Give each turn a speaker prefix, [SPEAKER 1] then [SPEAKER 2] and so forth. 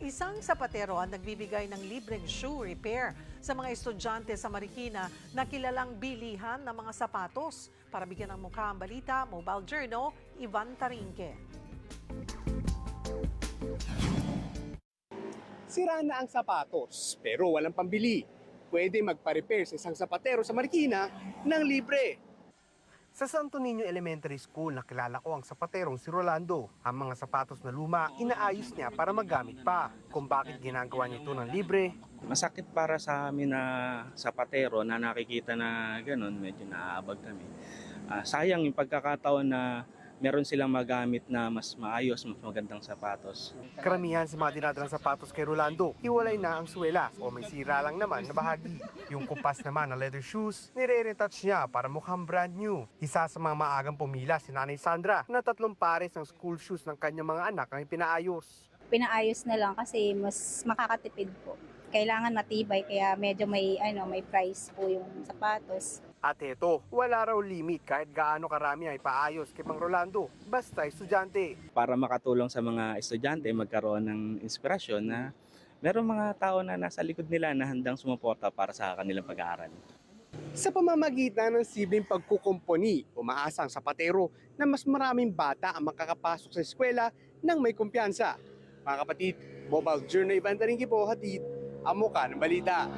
[SPEAKER 1] Isang sapatero ang nagbibigay ng libreng shoe repair sa mga estudyante sa Marikina na kilalang bilihan ng mga sapatos. Para bigyan ng mukha ang balita, Mobile Journal, Ivan Tarinque.
[SPEAKER 2] Sira na ang sapatos pero walang pambili. Pwede magpa-repair sa isang sapatero sa Marikina ng libre. Sa Santo Niño Elementary School, nakilala ko ang sapaterong si Rolando. Ang mga sapatos na luma, inaayos niya para magamit pa. Kung bakit ginagawa niya ito ng libre,
[SPEAKER 3] Masakit para sa amin na sapatero na nakikita na gano'n, medyo naaabag kami. Sayang yung pagkakataon na meron silang magamit na mas maayos, mas magandang sapatos.
[SPEAKER 2] karamihan sa mga dinadalang sapatos kay Rolando, hiwalay na ang suwelas o may sira lang naman na bahagi. Yung kumpas naman na leather shoes, nire-retouch niya para mukhang brand new. Isa sa mga maagang pumila si Nanay Sandra na 3 pares ng school shoes ng kanyang mga anak ang pinaayos.
[SPEAKER 4] Pinaayos na lang kasi mas makakatipid po. Kailangan matibay kaya medyo may price po yung sapatos.
[SPEAKER 2] At eto, wala raw limit kahit gaano karami ay paayos kay Mang Rolando, basta estudyante.
[SPEAKER 3] Para makatulong sa mga estudyante magkaroon ng inspirasyon na meron mga tao na nasa likod nila na handang sumuporta para sa kanilang pag-aaral.
[SPEAKER 2] Sa pamamagitan ng simpleng pagkukumpuni, umaasa ang sapatero na mas maraming bata ang makakapasok sa eskwela ng may kumpiyansa. Mga kapatid, Mobile Journal Ivan Tarinque po, hatid ang mukha ng balita.